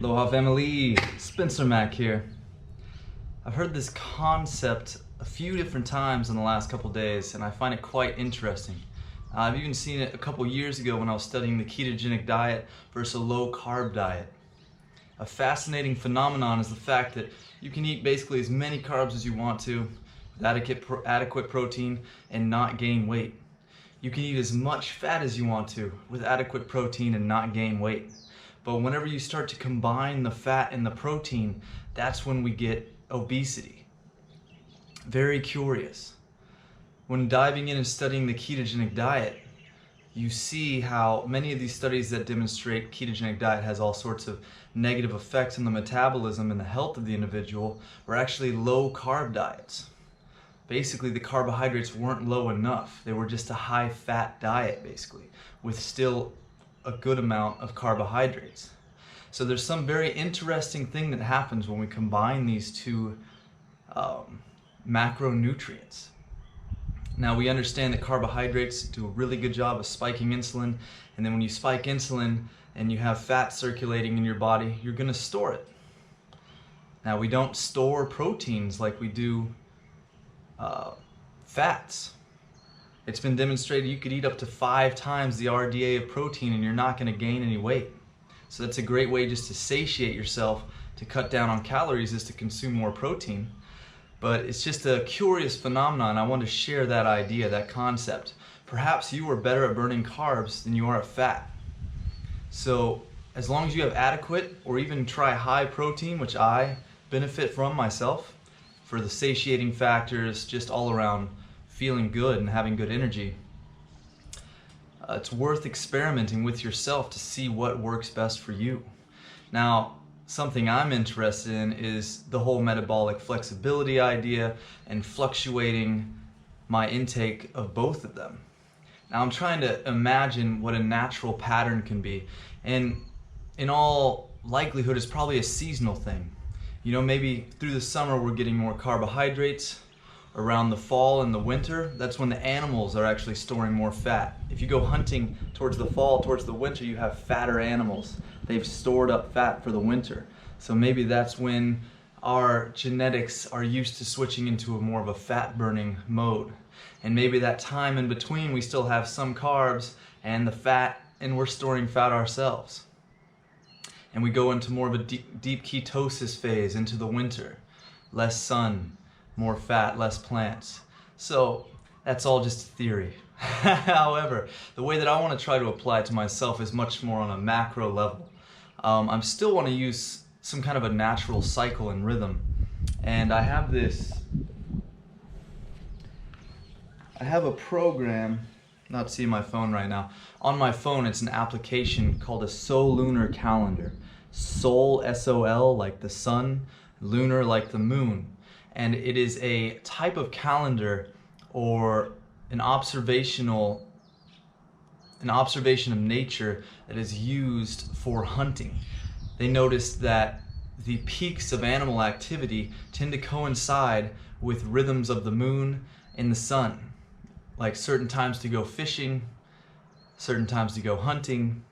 Aloha family, Spencer-Mack here. I've heard this concept a few different times in the last couple days and I find it quite interesting. I've even seen it a couple years ago when I was studying the ketogenic diet versus a low carb diet. A fascinating phenomenon is the fact that you can eat basically as many carbs as you want to with adequate protein and not gain weight. You can eat as much fat as you want to with adequate protein and not gain weight. But whenever you start to combine the fat and the protein, that's when we get obesity. Very curious. When diving in and studying the ketogenic diet, you see how many of these studies that demonstrate ketogenic diet has all sorts of negative effects on the metabolism and the health of the individual were actually low carb diets. Basically, the carbohydrates weren't low enough. They were just a high fat diet, basically, with still a good amount of carbohydrates. So there's some very interesting thing that happens when we combine these two macronutrients. Now we understand that carbohydrates do a really good job of spiking insulin, and then when you spike insulin and you have fat circulating in your body, you're going to store it. Now we don't store proteins like we do fats. It's been demonstrated you could eat up to 5 times the RDA of protein and you're not going to gain any weight. So that's a great way just to satiate yourself, to cut down on calories, is to consume more protein. But it's just a curious phenomenon. I want to share that idea, that concept. Perhaps you are better at burning carbs than you are at fat. So as long as you have adequate or even try high protein, which I benefit from myself, for the satiating factors, just all around feeling good and having good energy, it's worth experimenting with yourself to see what works best for you. Now, something I'm interested in is the whole metabolic flexibility idea and fluctuating my intake of both of them. Now, I'm trying to imagine what a natural pattern can be, and in all likelihood, it's probably a seasonal thing. You know, maybe through the summer we're getting more carbohydrates. Around the fall and the winter, that's when the animals are actually storing more fat. If you go hunting towards the fall, towards the winter, you have fatter animals. They've stored up fat for the winter. So maybe that's when our genetics are used to switching into a more of a fat burning mode. And maybe that time in between we still have some carbs and the fat, and we're storing fat ourselves. And we go into more of a deep ketosis phase into the winter. Less sun, more fat, less plants. So that's all just theory. However, the way that I want to try to apply it to myself is much more on a macro level. I still want to use some kind of a natural cycle and rhythm. And I have a program, not seeing my phone right now. On my phone, it's an application called a Solunar calendar. Sol, S-O-L, like the sun, lunar, like the moon. And it is a type of calendar or an observation of nature that is used for hunting. They noticed that the peaks of animal activity tend to coincide with rhythms of the moon and the sun. Like certain times to go fishing, certain times to go hunting.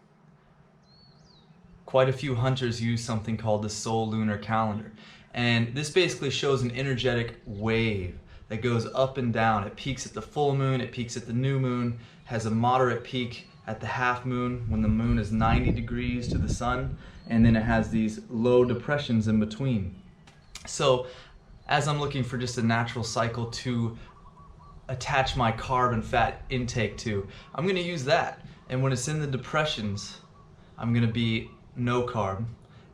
Quite a few hunters use something called the Solunar calendar. And this basically shows an energetic wave that goes up and down. It peaks at the full moon, it peaks at the new moon, has a moderate peak at the half moon when the moon is 90 degrees to the sun, and then it has these low depressions in between. So as I'm looking for just a natural cycle to attach my carb and fat intake to, I'm going to use that. And when it's in the depressions, I'm going to be no carb.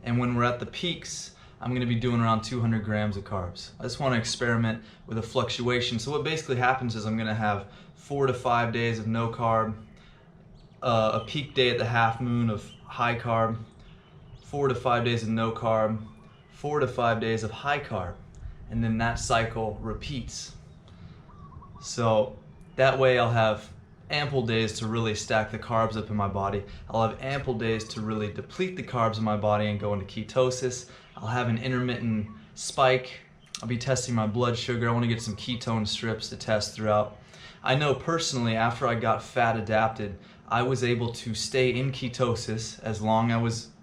And when we're at the peaks, I'm going to be doing around 200 grams of carbs. I just want to experiment with a fluctuation. So what basically happens is I'm going to have 4 to 5 days of no carb, a peak day at the half moon of high carb, 4 to 5 days of no carb, 4 to 5 days of high carb, and then that cycle repeats. So that way I'll have ample days to really stack the carbs up in my body. I'll have ample days to really deplete the carbs in my body and go into ketosis. I'll have an intermittent spike. I'll be testing my blood sugar. I want to get some ketone strips to test throughout. I know personally after I got fat adapted, I was able to stay in ketosis as long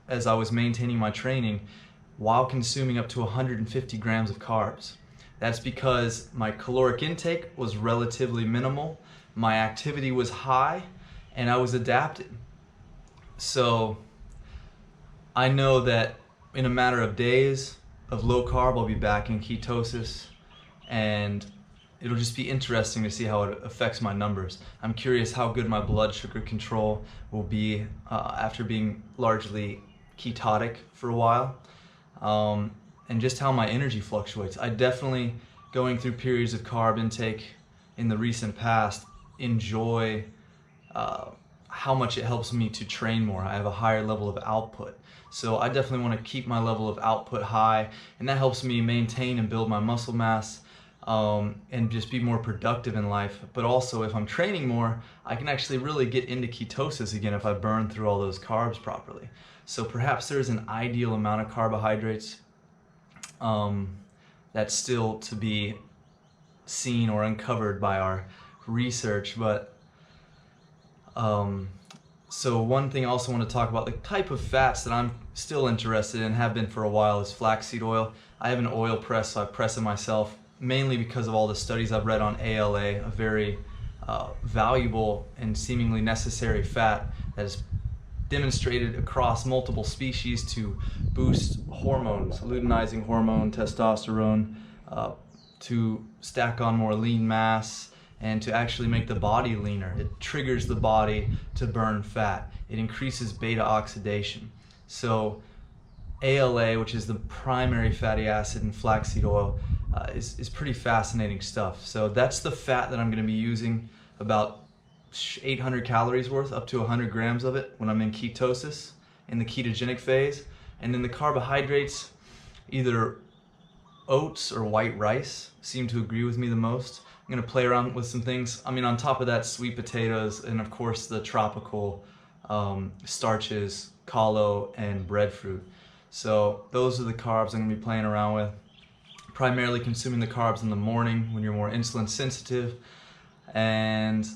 as I was maintaining my training while consuming up to 150 grams of carbs. That's because my caloric intake was relatively minimal, my activity was high, and I was adapted. So I know that in a matter of days of low carb, I'll be back in ketosis, and it'll just be interesting to see how it affects my numbers. I'm curious how good my blood sugar control will be after being largely ketotic for a while, and just how my energy fluctuates. I definitely, going through periods of carb intake in the recent past, enjoy how much it helps me to train more. I have a higher level of output. So I definitely want to keep my level of output high, and that helps me maintain and build my muscle mass, and just be more productive in life. But also, if I'm training more, I can actually really get into ketosis again if I burn through all those carbs properly. So perhaps there's an ideal amount of carbohydrates that's still to be seen or uncovered by our research. But so one thing I also want to talk about, the type of fats that I'm still interested in, have been for a while, is flaxseed oil. I have an oil press, so I press it myself, mainly because of all the studies I've read on ALA, a very valuable and seemingly necessary fat that is demonstrated across multiple species to boost hormones, luteinizing hormone, testosterone, to stack on more lean mass, and to actually make the body leaner. It triggers the body to burn fat. It increases beta oxidation. So ALA, which is the primary fatty acid in flaxseed oil, is pretty fascinating stuff. So that's the fat that I'm going to be using, about 800 calories worth, up to 100 grams of it when I'm in ketosis, in the ketogenic phase. And then the carbohydrates, either oats or white rice seem to agree with me the most. I'm going to play around with some things. I mean, on top of that, sweet potatoes, and of course the tropical starches, kalo and breadfruit. So those are the carbs I'm going to be playing around with. Primarily consuming the carbs in the morning when you're more insulin sensitive. And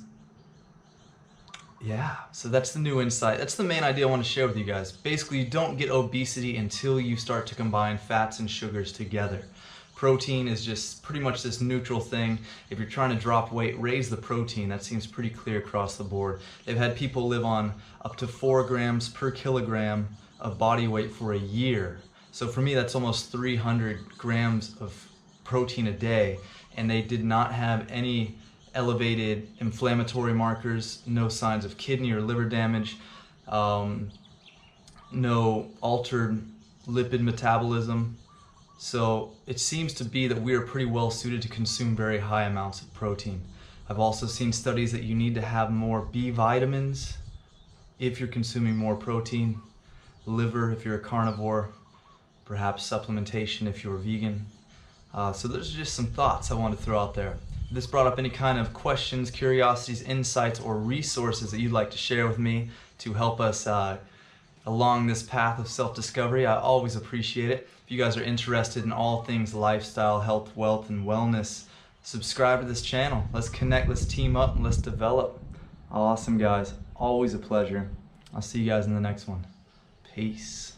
yeah, so that's the new insight. That's the main idea I want to share with you guys. Basically, you don't get obesity until you start to combine fats and sugars together. Protein is just pretty much this neutral thing. If you're trying to drop weight, raise the protein. That seems pretty clear across the board. They've had people live on up to 4 grams per kilogram of body weight for a year. So for me, that's almost 300 grams of protein a day, and they did not have any elevated inflammatory markers, no signs of kidney or liver damage, no altered lipid metabolism. So it seems to be that we are pretty well suited to consume very high amounts of protein. I've also seen studies that you need to have more B vitamins if you're consuming more protein, liver if you're a carnivore, perhaps supplementation if you're vegan. So those are just some thoughts I want to throw out there. If this brought up any kind of questions, curiosities, insights, or resources that you'd like to share with me to help us along this path of self-discovery, I always appreciate it. If you guys are interested in all things lifestyle, health, wealth, and wellness, subscribe to this channel. Let's connect, let's team up, and let's develop. Awesome, guys. Always a pleasure. I'll see you guys in the next one. Peace.